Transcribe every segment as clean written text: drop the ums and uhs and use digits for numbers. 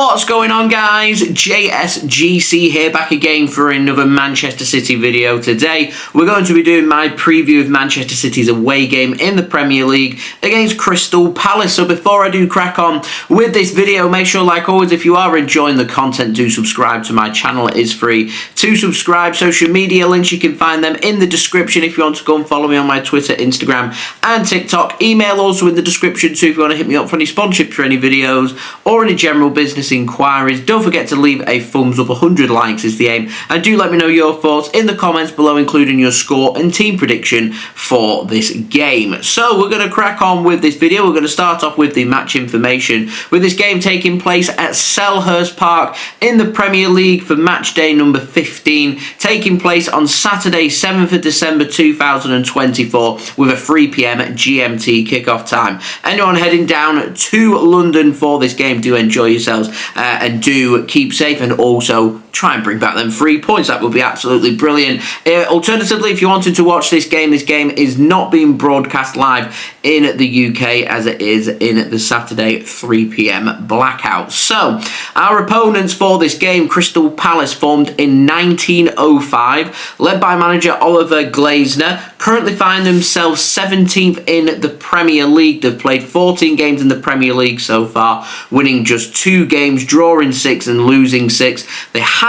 What's going on, guys? JSGC here, back again for another Manchester City video. Today we're going to be doing my preview of Manchester City's away game in the Premier League against Crystal Palace. So before I do crack on with this video, make sure, like always, if you are enjoying the content, do subscribe to my channel. It is free to subscribe. Social media links, you can find them in the description if you want to go and follow me on my Twitter, Instagram and TikTok. Email also in the description too if you want to hit me up for any sponsorship for any videos or any general business inquiries. Don't forget to leave a thumbs up. 100 likes is the aim, and do let me know your thoughts in the comments below, including your score and team prediction for this game. So we're going to crack on with this video. We're going to start off with the match information, with this game taking place at Selhurst Park in the Premier League for match day number 15, taking place on Saturday 7th of December 2024 with a 3 PM GMT kickoff time. Anyone heading down to London for this game, do enjoy yourselves and do keep safe, and also try and bring back them 3 points. That would be absolutely brilliant. Alternatively, if you wanted to watch this game is not being broadcast live in the UK as it is in the Saturday 3 PM blackout. So our opponents for this game, Crystal Palace, formed in 1905, led by manager Oliver Glasner, currently find themselves 17th in the Premier League. They've played 14 games in the Premier League so far, winning just 2 games, drawing 6 and losing 6. They have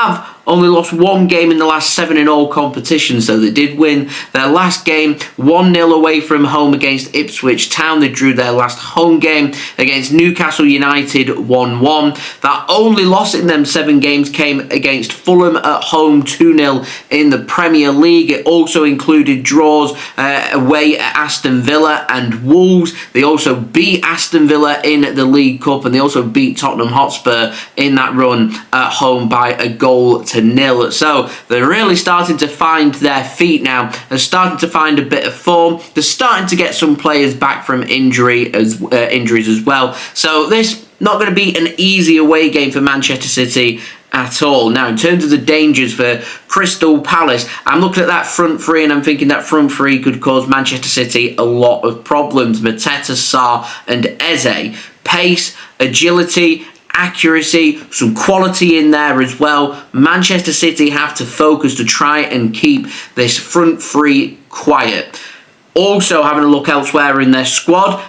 only lost 1 game in the last 7 in all competitions, so they did win their last game 1-0 away from home against Ipswich Town. They drew their last home game against Newcastle United 1-1. That only loss in them 7 games came against Fulham at home 2-0 in the Premier League. It also included draws away at Aston Villa and Wolves. They also beat Aston Villa in the League Cup, and they also beat Tottenham Hotspur in that run at home by a goal to 0. So they're really starting to find their feet now. They're starting to find a bit of form. They're starting to get some players back from injuries as well. So this not going to be an easy away game for Manchester City at all. Now, in terms of the dangers for Crystal Palace, I'm looking at that front three and I'm thinking that front three could cause Manchester City a lot of problems. Mateo, Sarr and Eze. Pace, agility, accuracy, some quality in there as well. Manchester City have to focus to try and keep this front three quiet. Also, having a look elsewhere in their squad,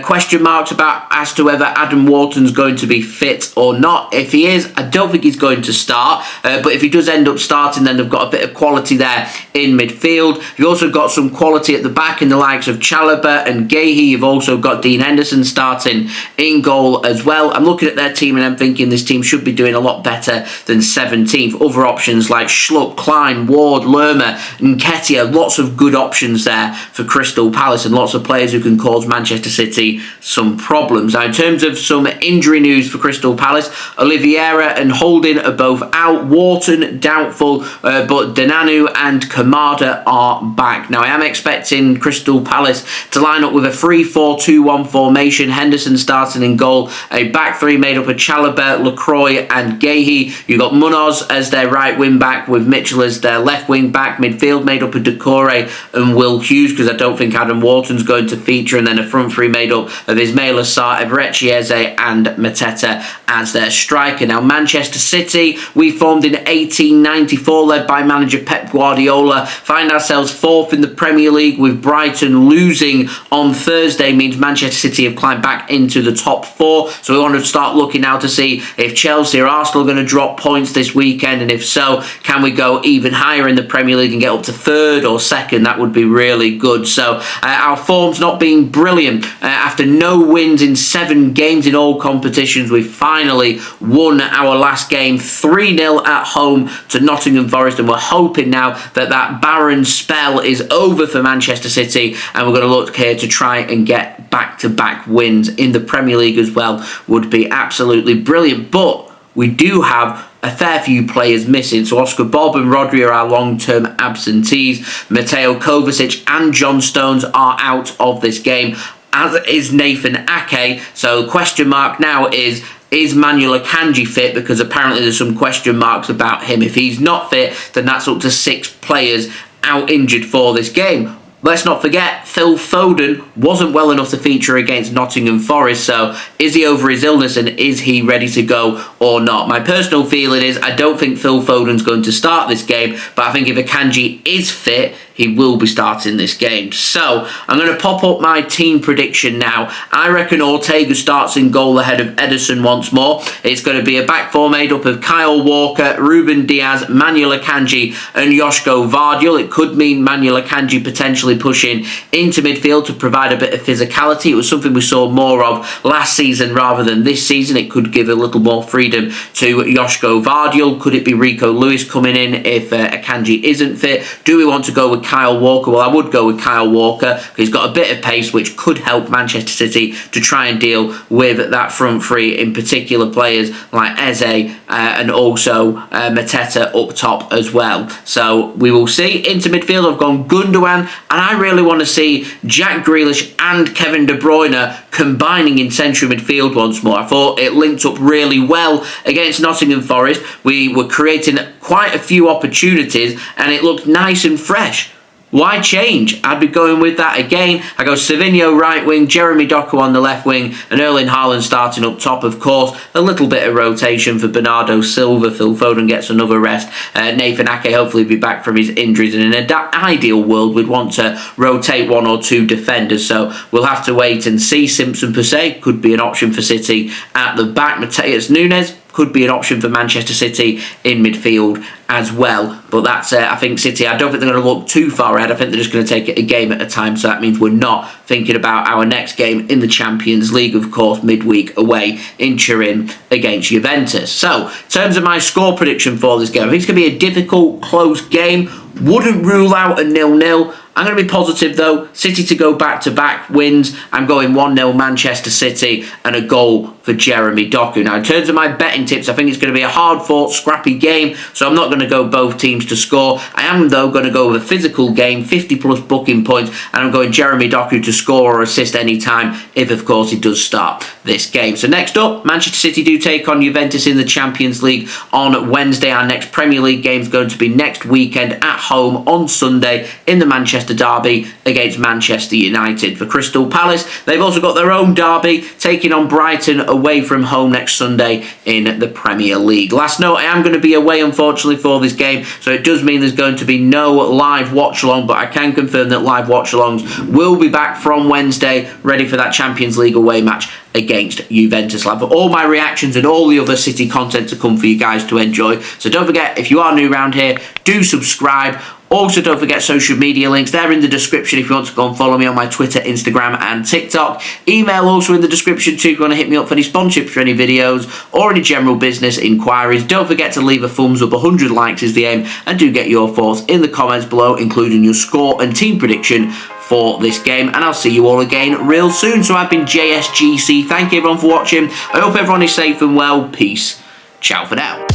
question marks as to whether Adam Wharton's going to be fit or not. If he is, I don't think he's going to start, but if he does end up starting, then they've got a bit of quality there in midfield. You've also got some quality at the back in the likes of Chalobah and Guehi. You've also got Dean Henderson starting in goal as well. I'm looking at their team and I'm thinking this team should be doing a lot better than 17th. Other options like Schlupp, Klein, Ward, Lerma and Nketiah, lots of good options there for Crystal Palace and lots of players who can cause Manchester City some problems. Now, in terms of some injury news for Crystal Palace, Oliveira and Holding are both out. Wharton doubtful, but Denanu and Kamada are back. Now, I am expecting Crystal Palace to line up with a 3-4-2-1 formation. Henderson starting in goal, a back three made up of Chalobah, Lacroix and Guehi. You've got Munoz as their right wing back with Mitchell as their left wing back. Midfield made up of Decore and Will Hughes, because I don't think Adam Wharton's going to feature, and then a front three made up of Ismail Assar, Eberechi Eze and Mateta as their striker. Now, Manchester City, we formed in 1894, led by manager Pep Guardiola. Find ourselves 4th in the Premier League, with Brighton losing on Thursday means Manchester City have climbed back into the top 4. So we want to start looking now to see if Chelsea or Arsenal are going to drop points this weekend, and if so, can we go even higher in the Premier League and get up to 3rd or 2nd? That would be really good. So our form's not being brilliant. After no wins in 7 games in all competitions, we finally won our last game 3-0 at home to Nottingham Forest, and we're hoping now that that barren spell is over for Manchester City, and we're going to look here to try and get back-to-back wins in the Premier League as well. Would be absolutely brilliant, but we do have a fair few players missing. So Oscar, Bobb and Rodri are our long-term absentees. Mateo, Kovacic and John Stones are out of this game, as is Nathan Ake. So question mark now is Manuel Akanji fit? Because apparently there's some question marks about him. If he's not fit, then that's up to 6 players out injured for this game. let's not forget, Phil Foden wasn't well enough to feature against Nottingham Forest, so is he over his illness and is he ready to go or not? My personal feeling is I don't think Phil Foden's going to start this game, but I think if Akanji is fit, he will be starting this game. So, I'm going to pop up my team prediction now. I reckon Ortega starts in goal ahead of Ederson once more. It's going to be a back four made up of Kyle Walker, Ruben Diaz, Manuel Akanji and Josko Gvardiol. It could mean Manuel Akanji potentially pushing into midfield to provide a bit of physicality. It was something we saw more of last season rather than this season. It could give a little more freedom to Josko Gvardiol. Could it be Rico Lewis coming in if Akanji isn't fit? Do we want to go with Kyle Walker? Well, I would go with Kyle Walker. He's got a bit of pace which could help Manchester City to try and deal with that front three, in particular players like Eze and also Mateo up top as well. So we will see. Into midfield I've gone Gundogan, and I really want to see Jack Grealish and Kevin De Bruyne combining in central midfield once more. I thought it linked up really well against Nottingham Forest. We were creating quite a few opportunities and it looked nice and fresh. Why change? I'd be going with that again. I go Savinho right wing, Jeremy Doku on the left wing, and Erling Haaland starting up top, of course. A little bit of rotation for Bernardo, Silva, Phil Foden gets another rest. Nathan Ake hopefully be back from his injuries. And in an ideal world, we'd want to rotate one or two defenders. So we'll have to wait and see. Simpson per se could be an option for City at the back. Matheus Nunes could be an option for Manchester City in midfield as well. But that's, I think City, I don't think they're going to look too far ahead. I think they're just going to take it a game at a time. So that means we're not thinking about our next game in the Champions League, of course, midweek away in Turin against Juventus. So, in terms of my score prediction for this game, I think it's going to be a difficult, close game. Wouldn't rule out a 0-0. I'm going to be positive though. City to go back-to-back wins. I'm going 1-0 Manchester City and a goal for Jeremy Doku. Now, in terms of my betting tips, I think it's going to be a hard-fought, scrappy game, so I'm not going to go both teams to score. I am, though, going to go with a physical game, 50-plus booking points, and I'm going Jeremy Doku to score or assist any time if, of course, he does start this game. So next up, Manchester City do take on Juventus in the Champions League on Wednesday. Our next Premier League game is going to be next weekend at home on Sunday in the Manchester derby against Manchester United. For Crystal Palace, they've also got their own derby, taking on Brighton away from home next Sunday in the Premier League. Last note, I am going to be away, unfortunately, for this game, so it does mean there's going to be no live watch-along, but I can confirm that live watch-alongs will be back from Wednesday, ready for that Champions League away match against Juventus. I'll have all my reactions and all the other City content to come for you guys to enjoy. So don't forget, if you are new around here, do subscribe. Also, don't forget social media links. They're in the description if you want to go and follow me on my Twitter, Instagram and TikTok. Email also in the description too if you want to hit me up for any sponsorships for any videos or any general business inquiries. Don't forget to leave a thumbs up. 100 likes is the aim. And do get your thoughts in the comments below, including your score and team prediction for this game. And I'll see you all again real soon. So I've been JSGC. Thank you everyone for watching. I hope everyone is safe and well. Peace. Ciao for now.